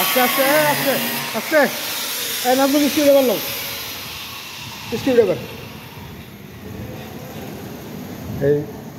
আস্তে আস্তে আস্তে আস্তে নাজমুল স্ক্রুড্রাইভার লোক স্ক্রুড্রাইভার। এই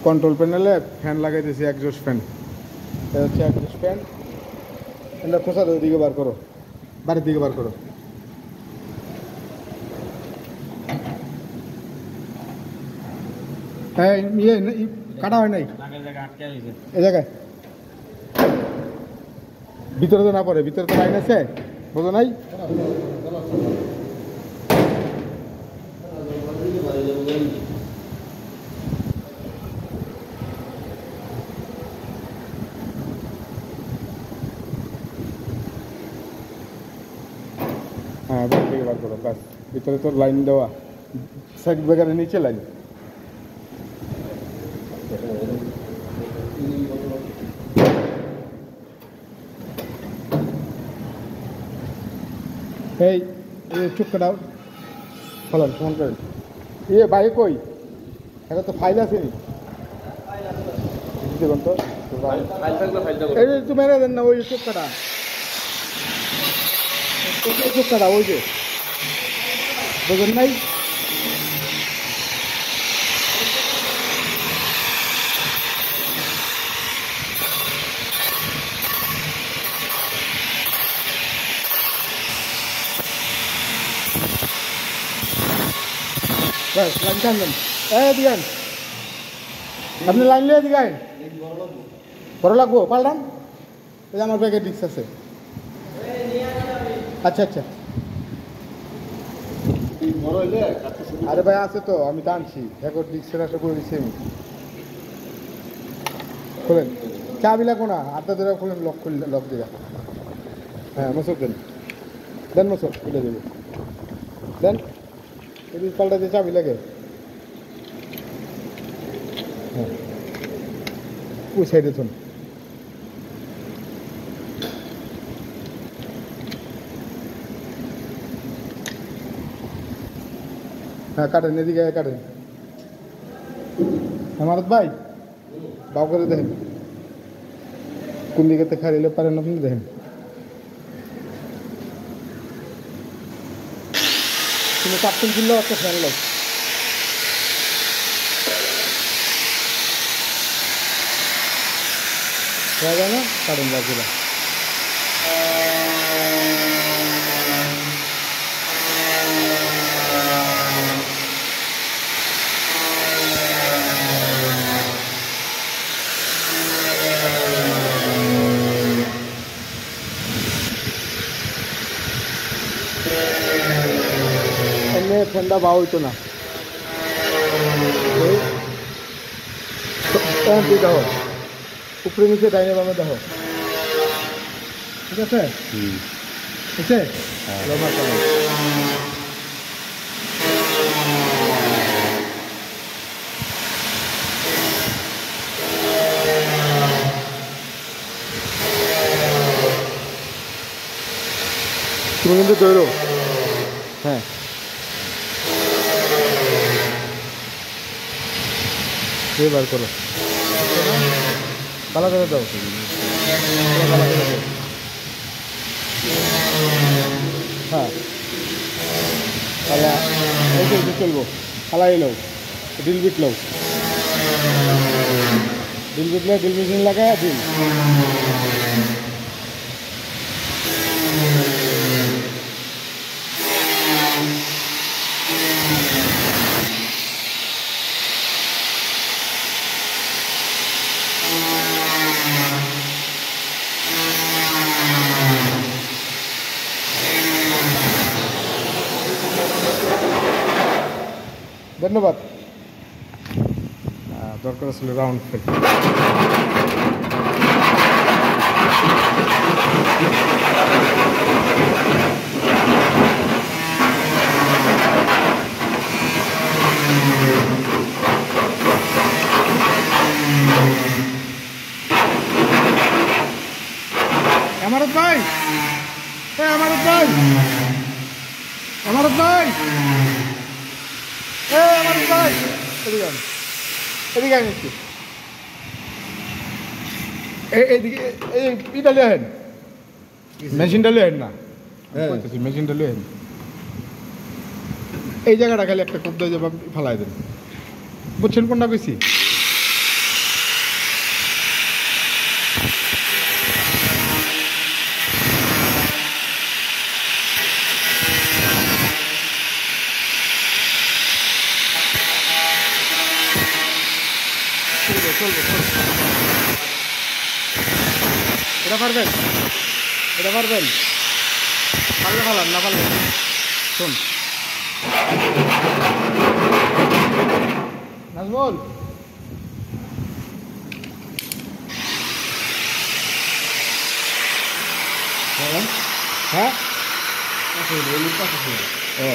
কন্ট্রোল প্যানেলে ফ্যান লাগাই দিয়েছি, একজস্ট ফ্যান। এটা হচ্ছে একজস্ট ফ্যান। এটা খোসা ওই দিকে বার করো, বাড়ির দিকে বার করো। হ্যাঁ ইয়ে কাটা হয় নাই এই জায়গায়, ভিতরে তো না পড়ে, ভিতরে তো লাইন আছে, বোঝো নাই? হ্যাঁ বাইরে থেকে বার করো, ব্যাস। ভিতরে তো লাইন দেওয়া, সাইড ব্রেকারের নিচে লাইন। এই চুপ কাটাও, ফলান ফোন করেন। ইয়ে বাইরে কই, এটা তো ফাইল আছে নি দেখুন তো, এই যে একটু মেরে দেন না, ওই যে চুপ কাটা, চুপ কাটা, ওই যে বোঝেন নাই? ব্যাস লাইন টানবেন। দিগান আপনি লাইন লিয়ে দিগান, বড় লাগবো পাল্টান। এই যে আমার ব্যাগে ডিস্ক আছে। আচ্ছা আচ্ছা, আরে ভাই আছে তো, আমি টানছি এখন, ডিস্কের একটা করে দিচ্ছি আমি। খোলেন, চাবি লাগবো না, আটটা ধরে খোলেন, লক খুললে লক দিয়ে। হ্যাঁ মসুর দেন, দেন মসুর খুলে দেবে, দেন। এই পাল্টাতে চাবি লাগে। হ্যাঁ ওই সাইডে থুন। হ্যাঁ কাটেন, এদিকে কাটেন। আমারত ভাই বাউ করে দেখেন কোন দিকে খাইলে পারেন আপনি, দেখেন। তুমি কাপড় কিনলেও একটা ফ্যান লোক হয়ে যায় না, কাটেন বাকিরা। এমনি ঠান্ডা বা হইতো না। দেখো উপরে নিচে ডাইনে বামে দেখো, ঠিক আছে? ঠিক আছে। তুমি কিন্তু তৈরো, হ্যাঁ বার করো, কালা করে দাও, কালা করে দাও। হ্যাঁ কালা এই চলবো, কালাই লও, ডিল বিট লও, ডিল বিট লো, ডিল মেশিন লাগায় ডিল। ধন্যবাদ। দরকার ছিল রাউন্ড ফেল। আমারত ভাই, আমারত ভাই, আমারত ভাই, আমারত ভাই, এদিকে এদিকে আসছি, এইদিকে এই ইটালি আহেন, মেশিনটা লয়ে আইন না হ্যাঁ। মেশিনটা লয়ে আইন এই জায়গাটা খালি একটা কুপ দিয়ে ফালাই দেন বুঝছেন কোনটা বেশি এটা পারবেন এটা পারবেন পারলে ভালো না পারলে শোন নাজমুল হ্যাঁ ও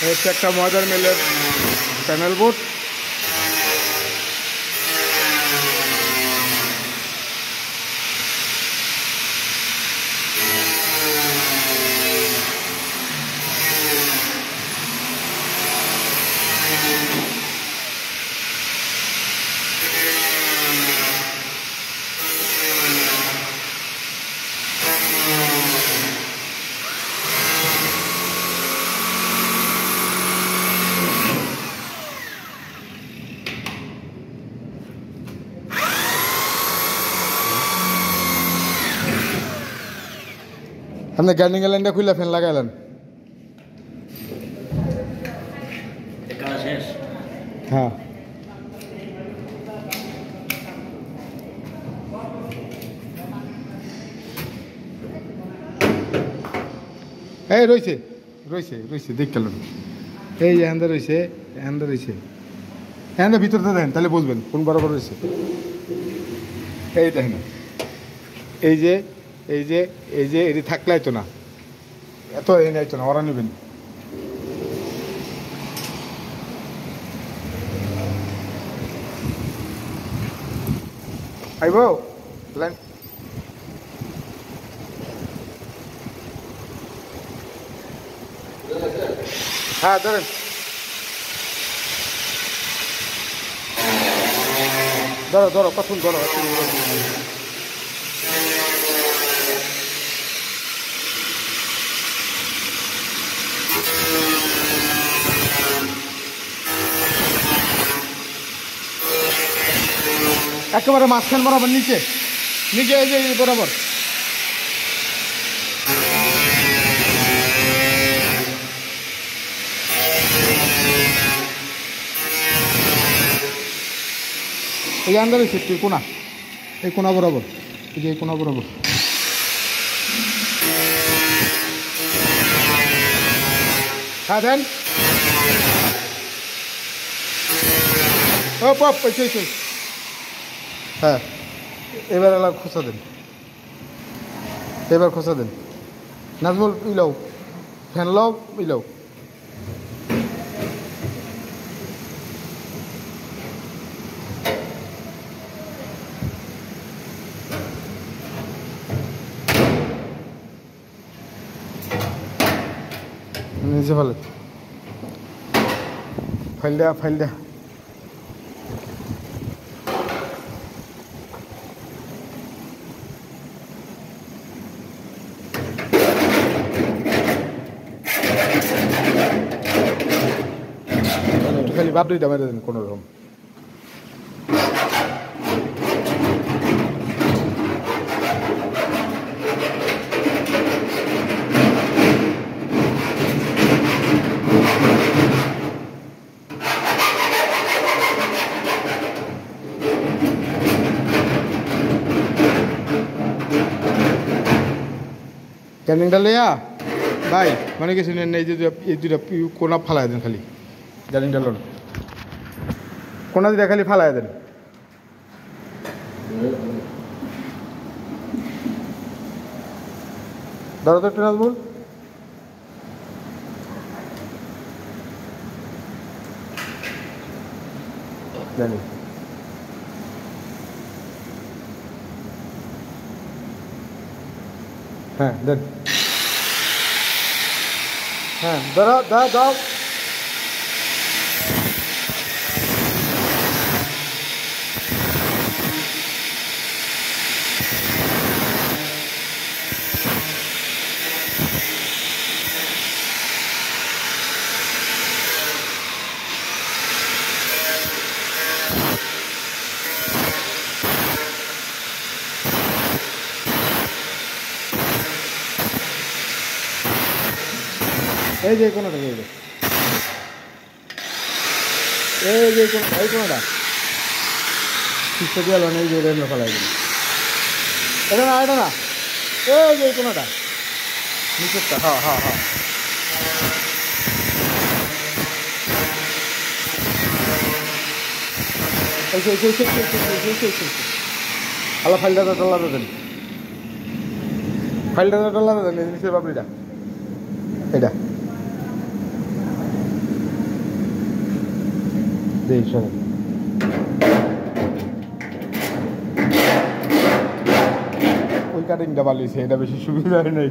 হচ্ছে একটা ময়দার মিলের প্যানেল বোর্ড আপনি গার্নিং লাইনটা খুলে ফ্যান লাগাইলেন হ্যাঁ এই রয়েছে রয়েছে রয়েছে দেখ গেল এই এখানটা রয়েছে এখানটা রয়েছে এখানটা ভিতরটা দেখেন তাহলে বুঝবেন কোন বরাবর রয়েছে এই দেখেন এই যে এই যে এই যে এটি থাকলে আইতো না এত এই নাইতো না ওরা নেবেন আইব লাইন হ্যাঁ ধরেন ধরো ধরো কখন ধরো একেবারে মাঝখান বরাবর নিচে নিচে এই যে বরাবর এই আন্দার রয়েছে একটু কোনা এই কোনা বরাবর এই যে এই কোনা বরাবর হ্যাঁ দেন ও পপ হ্যাঁ এবার এলাকা খোঁচা দেন এবার খোঁচা দেন নাজমুল ইলাও ফ্যান লাও ইলাও নিচে ফেলে ফাইল দেয়া খালি বাবরিটা মেরে দেন কোনো রকম ক্যান্ডিংটা লইয়া ভাই মানে কিছু নেন এই যে এই দুটা কোনা ফালাই দেন খালি ক্যান্ডিংটা লোন কোনা দুটা খালি ফালাই দেন ধরো তো একটু নাজমুল জানি হ্যাঁ দেন হ্যাঁ দাও দাও দাও এই যে কোনোটা এই যে এই কোনোটা দিয়ে এলো এই যে রেল ফেলাই দিল এটা না এই যে কোনোটা নিচেরটা হ্যাঁ হ্যাঁ হ্যাঁ আলো ফাইলটা টলাতে দেন নিচের বাবলিটা এটা দেই শোনো ওই কাটিংটা ভালো হয়েছে এটা বেশি সুবিধা হয় নাই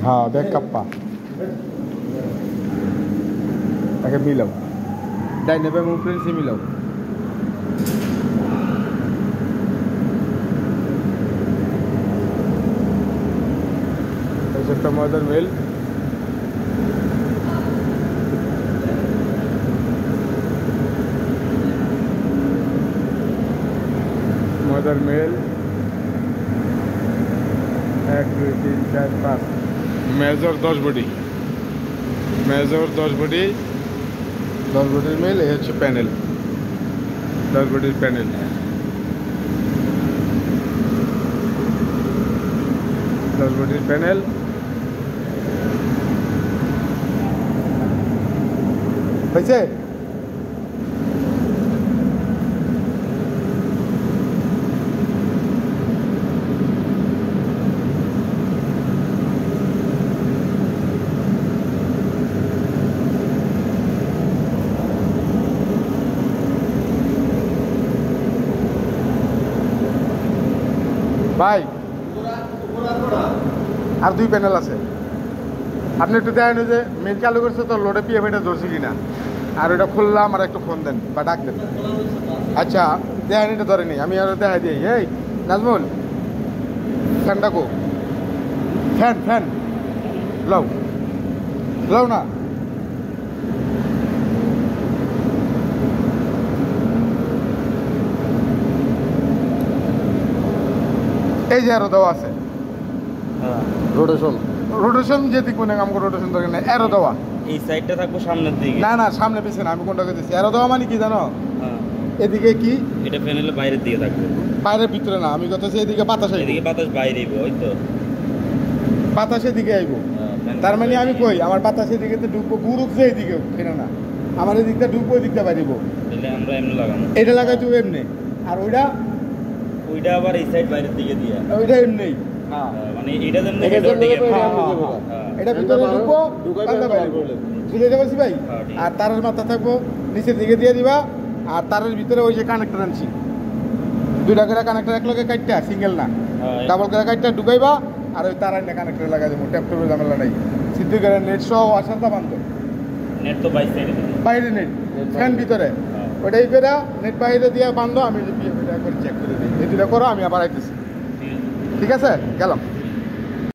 হ্যাঁ ব্যাগ কাপ্পা তাকে মিলাও ডাইনে ব্যাগ প্রিন্সি মিলাও একটা ময়দার মেল ময়দার মেল 1 2 3 4 5 মেজর 10 বডি মেজর 10 বডির মেল এই হচ্ছে প্যানেল 10 বডির প্যানেল প্যানেল হয়েছে ভাই আর 2 প্যানেল আছে আপনি একটু দেখেন যে মেন চালু করছে তো লোডে পিএফ এটা ধরছে কিনা আর ওটা খুললাম আর একটু ফোন দেন বা ডাক দেন আচ্ছা দেখেন এটা ধরেনি আমি আর দেখাই দিই এই নাজমুল ফ্যানটা কো ফ্যান লাও না এই যে আরো দেওয়া আছে রোটেশন যে দিক মনে আমাকে রোটেশন দরকার নেই এরো দেওয়া এই সাইডটা থাকবো সামনের দিকে না সামনে পিছনে আমি কোনটাকে দিচ্ছি এরো দেওয়া মানে কি জানো এদিকে কি এটা প্যানেলের বাইরের দিকে থাকবে বাইরের ভিতরে না আমি কথা এদিকে বাতাস আইবো এদিকে বাতাস বাইরে আইবো ওই তো বাতাসের দিকে আইবো তার মানে আমি কই আমার বাতাসের দিকে তো ঢুকবো গুরুক যে এদিকে কেন না আমার এদিকটা ঢুকবো এদিকটা বাইরিবো তাহলে আমরা এমনি লাগাবো এটা লাগাই তুই এমনি আর ওইটা আবার এই সাইড বাইরের দিকে দিয়া ওইটা এমনি হ্যাঁ মানে এটা যেমন ভেতর দিকে এটা ভিতরে ঢুকবো ঢুকাইতে বাইরিবো বুঝে যাবেছি ভাই আর তারের মাথা থাকবো নিচের দিকে দিয়ে দিবা আর তারের ভিতরে ওই যে কানেক্টর আনছি 2টা করে কানেক্টর এক লগে কাটটা সিঙ্গেল না ডাবল করে কাটটা ঢুকাইবা আর ওই তার আইনা কানেক্টর লাগাই দেবো ট্যাপটপের ঝামেলা নাই সিদ্ধি করে নেট সহ অশান্তা বান্ধ নেট তো বাইরে নেট ফ্যান ভিতরে ওইটাই করে নেট বাইরে দিয়ে বান্ধ আমি এটা করে চেক করে দিই এই 2টা করো আমি আবার আইতেছি ঠিক আছে গেলাম